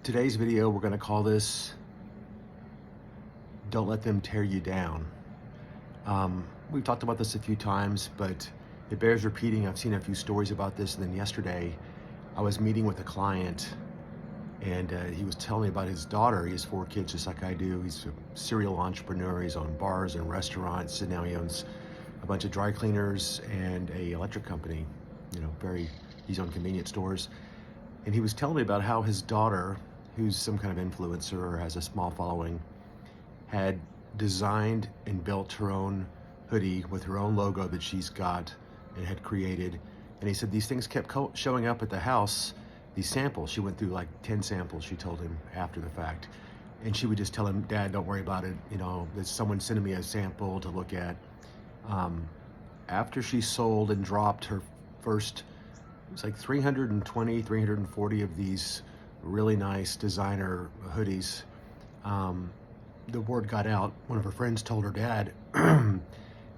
Today's video, we're going to call this Don't Let Them Tear You Down. We've talked about this a few times, but it bears repeating. I've seen a few stories about this, and then yesterday I was meeting with a client, and he was telling me about his daughter. He has 4 kids just like I do. He's a serial entrepreneur. He's on bars and restaurants, and now he owns a bunch of dry cleaners and a electric company. He's on convenience stores. And he was telling me about how his daughter, who's some kind of influencer or has a small following, had designed and built her own hoodie with her own logo that she's got and had created. And he said these things kept showing up at the house, these samples. She went through like 10 samples, she told him after the fact. And she would just tell him, "Dad, don't worry about it. There's someone sending me a sample to look at." After she sold and dropped her first, it was like 320, 340 of these really nice designer hoodies, the word got out. One of her friends told her dad,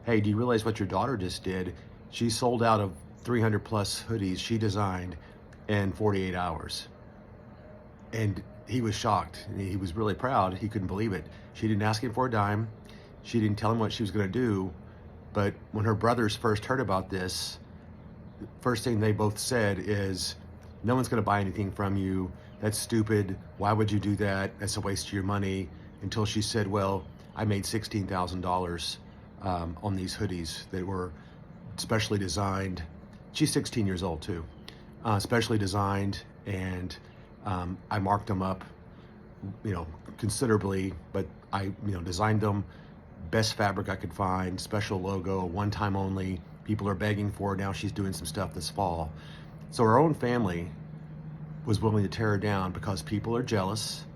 "Hey, do you realize what your daughter just did? She sold out of 300 plus hoodies she designed in 48 hours. And he was shocked. He was really proud. He couldn't believe it. She didn't ask him for a dime. She didn't tell him what she was going to do. But when her brothers first heard about this, the first thing they both said is, "No one's going to buy anything from you. That's stupid. Why would you do that? That's a waste of your money." Until she said, "Well, I made $16,000 on these hoodies that were specially designed." She's 16 years old too. Specially designed, and I marked them up, considerably, but I, designed them, best fabric I could find, special logo, one time only. People are begging for it now. She's doing some stuff this fall. So her own family was willing to tear her down because people are jealous.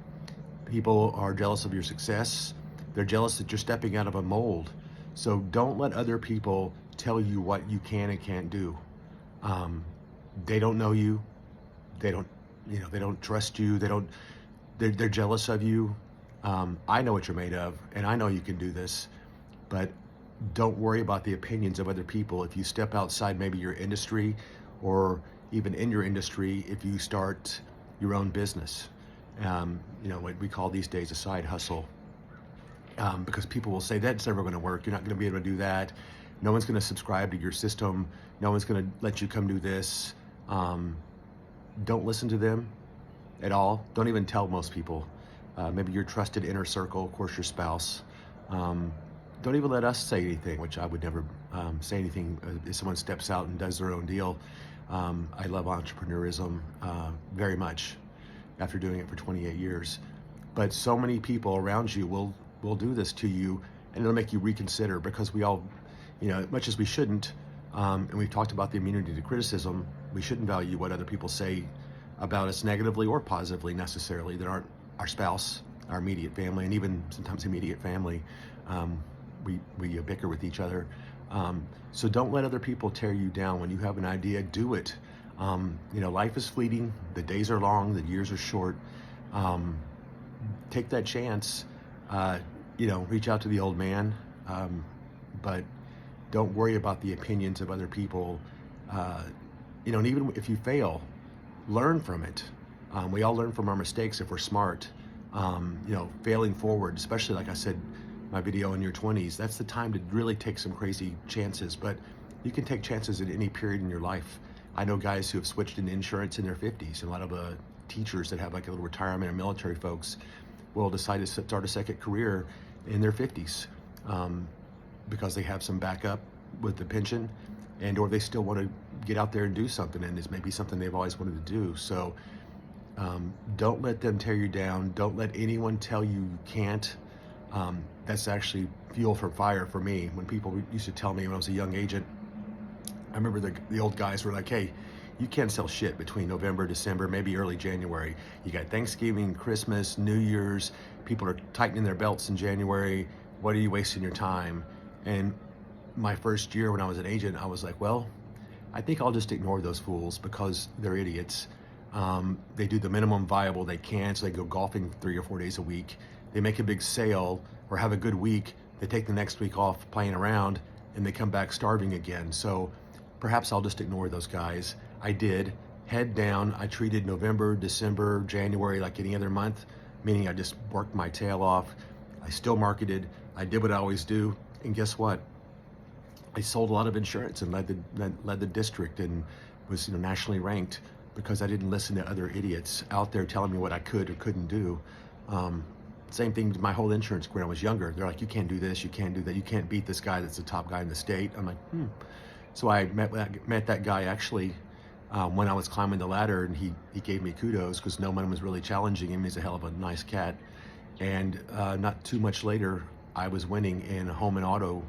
People are jealous of your success. They're jealous that you're stepping out of a mold. So don't let other people tell you what you can and can't do. They don't know you. They don't trust you. They're jealous of you. I know what you're made of, and I know you can do this, but don't worry about the opinions of other people. If you step outside maybe your industry, or even in your industry, if you start your own business, what we call these days a side hustle, because people will say that's never going to work. You're not going to be able to do that. No one's going to subscribe to your system. No one's going to let you come do this. Don't listen to them at all. Don't even tell most people. Maybe your trusted inner circle, of course, your spouse. Don't even let us say anything, which I would never say anything if someone steps out and does their own deal. I love entrepreneurism very much after doing it for 28 years. But so many people around you will do this to you, and it'll make you reconsider, because we all, much as we shouldn't, and we've talked about the immunity to criticism, we shouldn't value what other people say about us negatively or positively necessarily that aren't our spouse, our immediate family, and even sometimes immediate family. We bicker with each other. So don't let other people tear you down. When you have an idea, do it. Life is fleeting. The days are long. The years are short. Take that chance. Reach out to the old man. But don't worry about the opinions of other people. And even if you fail, learn from it. We all learn from our mistakes if we're smart. Failing forward, especially like I said, my video in your 20s, that's the time to really take some crazy chances. But you can take chances at any period in your life. I know guys who have switched into insurance in their 50s, and a lot of teachers that have like a little retirement, or military folks will decide to start a second career in their 50s because they have some backup with the pension, and or they still want to get out there and do something, and it's maybe something they've always wanted to do. So don't let them tear you down. Don't let anyone tell you you can't. That's actually fuel for fire for me. When people used to tell me when I was a young agent, I remember the old guys were like, "Hey, you can't sell shit between November, December, maybe early January. You got Thanksgiving, Christmas, New Year's. People are tightening their belts in January. What are you wasting your time?" And my first year when I was an agent, I was like, well, I think I'll just ignore those fools because they're idiots. They do the minimum viable they can, so they go golfing 3 or 4 days a week. They make a big sale or have a good week. They take the next week off playing around, and they come back starving again. So perhaps I'll just ignore those guys. I did. head down. I treated November, December, January like any other month, meaning I just worked my tail off. I still marketed. I did what I always do. And guess what? I sold a lot of insurance and led the district and was, nationally ranked because I didn't listen to other idiots out there telling me what I could or couldn't do. Same thing to my whole insurance when I was younger. They're like, you can't do this, you can't do that, you can't beat this guy that's the top guy in the state. I'm like, So I met that guy actually when I was climbing the ladder, and he gave me kudos because no one was really challenging him. He's a hell of a nice cat. And not too much later, I was winning in home and auto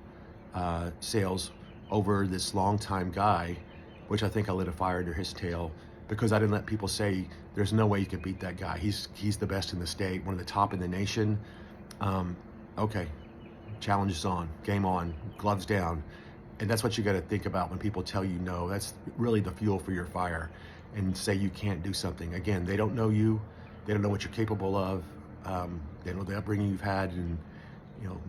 sales over this longtime guy, which I think I lit a fire under his tail because I didn't let people say there's no way you could beat that guy. He's the best in the state, one of the top in the nation. Okay, challenge is on, game on, gloves down. And that's what you got to think about when people tell you no. That's really the fuel for your fire, and say you can't do something. Again, they don't know you, they don't know what you're capable of. They don't know the upbringing you've had, and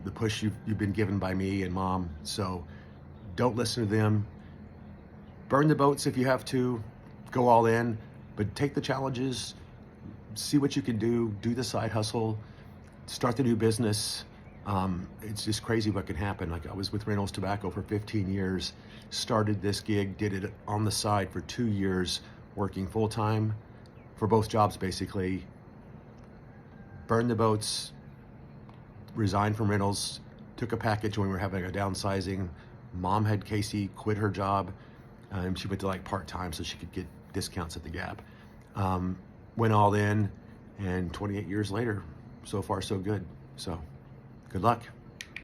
the push you've been given by me and mom. So don't listen to them. Burn the boats if you have to. Go all in, but take the challenges. See what you can do. Do the side hustle. Start the new business. It's just crazy what can happen. Like I was with Reynolds Tobacco for 15 years. Started this gig, did it on the side for 2 years, working full time for both jobs basically. Burned the boats. Resigned from Reynolds, took a package when we were having a downsizing. Mom had Casey quit her job. She went to like part-time so she could get discounts at the Gap. Went all in, and 28 years later, so far so good. So good luck.